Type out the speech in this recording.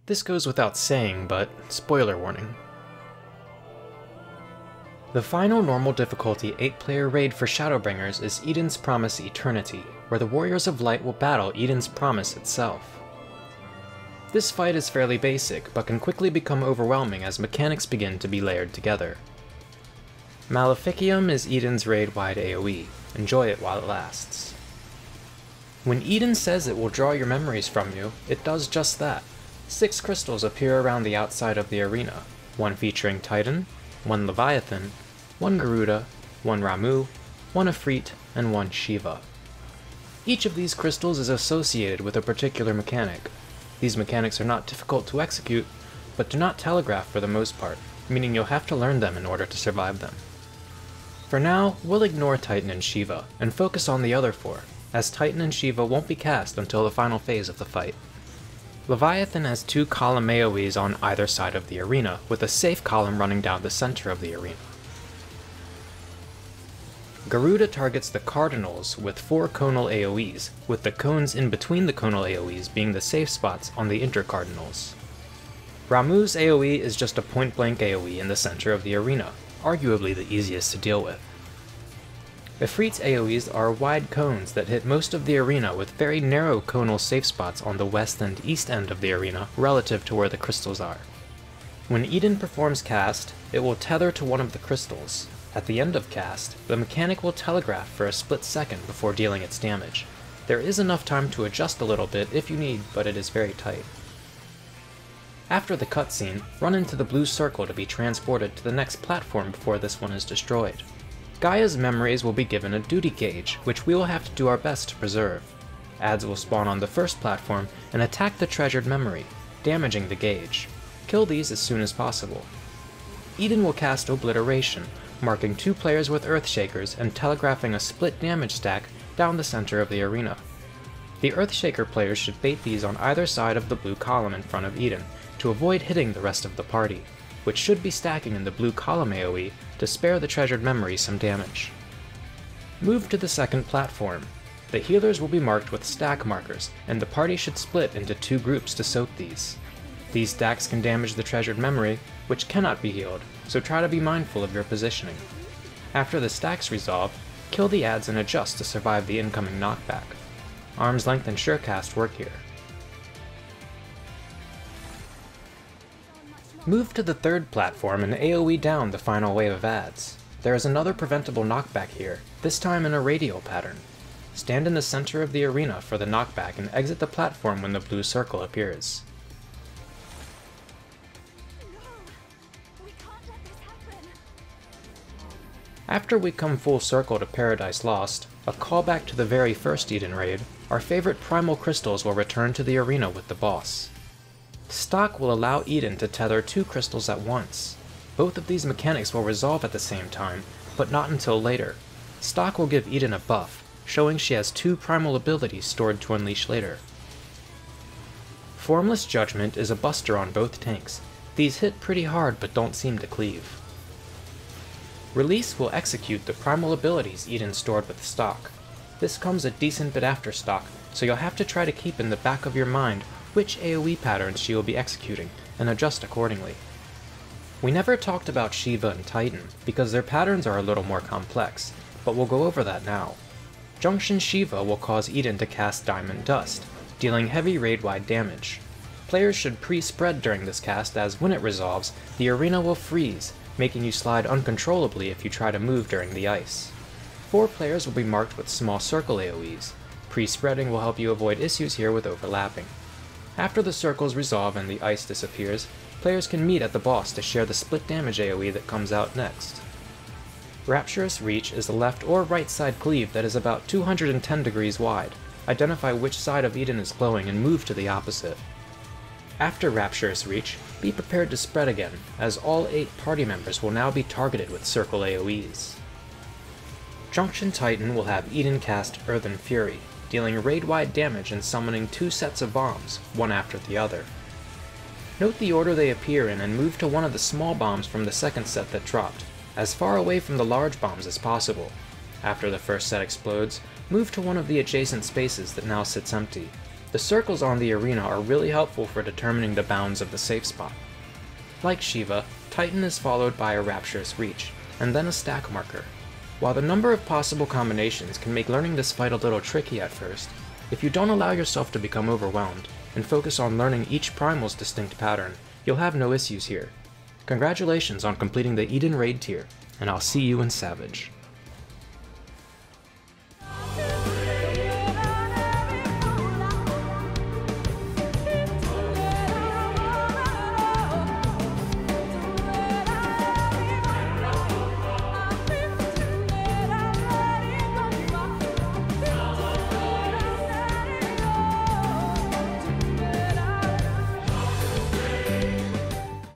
This goes without saying, but spoiler warning. The final normal difficulty 8-player raid for Shadowbringers is Eden's Promise Eternity, where the Warriors of Light will battle Eden's Promise itself. This fight is fairly basic, but can quickly become overwhelming as mechanics begin to be layered together. Maleficium is Eden's raid-wide AoE. Enjoy it while it lasts. When Eden says it will draw your memories from you, it does just that. 6 crystals appear around the outside of the arena, one featuring Titan, one Leviathan, one Garuda, one Ramuh, one Ifrit, and one Shiva. Each of these crystals is associated with a particular mechanic. These mechanics are not difficult to execute, but do not telegraph for the most part, meaning you'll have to learn them in order to survive them. For now, we'll ignore Titan and Shiva, and focus on the other 4, as Titan and Shiva won't be cast until the final phase of the fight. Leviathan has 2 column AoEs on either side of the arena, with a safe column running down the center of the arena. Garuda targets the Cardinals with 4 conal AoEs, with the cones in between the conal AoEs being the safe spots on the intercardinals. Ramuh's AoE is just a point-blank AoE in the center of the arena, arguably the easiest to deal with. Ifrit's AoEs are wide cones that hit most of the arena with very narrow conal safe spots on the west and east end of the arena relative to where the crystals are. When Eden performs cast, it will tether to one of the crystals. At the end of cast, the mechanic will telegraph for a split second before dealing its damage. There is enough time to adjust a little bit if you need, but it is very tight. After the cutscene, run into the blue circle to be transported to the next platform before this one is destroyed. Gaia's memories will be given a duty gauge, which we will have to do our best to preserve. Adds will spawn on the first platform and attack the treasured memory, damaging the gauge. Kill these as soon as possible. Eden will cast Obliteration, marking 2 players with Earthshakers and telegraphing a split damage stack down the center of the arena. The Earthshaker players should bait these on either side of the blue column in front of Eden, to avoid hitting the rest of the party, which should be stacking in the blue column AoE to spare the treasured memory some damage. Move to the second platform. The healers will be marked with stack markers, and the party should split into 2 groups to soak these. These stacks can damage the treasured memory, which cannot be healed, so try to be mindful of your positioning. After the stacks resolve, kill the adds and adjust to survive the incoming knockback. Arm's length and surecast work here. Move to the third platform and AoE down the final wave of adds. There is another preventable knockback here, this time in a radial pattern. Stand in the center of the arena for the knockback and exit the platform when the blue circle appears. After we come full circle to Paradise Lost, a callback to the very first Eden raid, our favorite Primal Crystals will return to the arena with the boss. Stock will allow Eden to tether 2 crystals at once. Both of these mechanics will resolve at the same time, but not until later. Stock will give Eden a buff, showing she has 2 primal abilities stored to unleash later. Formless Judgement is a buster on both tanks. These hit pretty hard but don't seem to cleave. Release will execute the primal abilities Eden stored with Stock. This comes a decent bit after Stock, so you'll have to try to keep in the back of your mind which AoE patterns she will be executing, and adjust accordingly. We never talked about Shiva and Titan, because their patterns are a little more complex, but we'll go over that now. Junction Shiva will cause Eden to cast Diamond Dust, dealing heavy raid-wide damage. Players should pre-spread during this cast as when it resolves, the arena will freeze, making you slide uncontrollably if you try to move during the ice. 4 players will be marked with small circle AoEs. Pre-spreading will help you avoid issues here with overlapping. After the circles resolve and the ice disappears, players can meet at the boss to share the split damage AoE that comes out next. Rapturous Reach is the left or right side cleave that is about 210 degrees wide. Identify which side of Eden is glowing and move to the opposite. After Rapturous Reach, be prepared to spread again, as all 8 party members will now be targeted with circle AoEs. Junction Titan will have Eden cast Earthen Fury, dealing raid-wide damage and summoning 2 sets of bombs, one after the other. Note the order they appear in and move to one of the small bombs from the second set that dropped, as far away from the large bombs as possible. After the first set explodes, move to one of the adjacent spaces that now sits empty. The circles on the arena are really helpful for determining the bounds of the safe spot. Like Shiva, Titan is followed by a Rapturous Reach, and then a stack marker. While the number of possible combinations can make learning this fight a little tricky at first, if you don't allow yourself to become overwhelmed, and focus on learning each Primal's distinct pattern, you'll have no issues here. Congratulations on completing the Eden Raid tier, and I'll see you in Savage.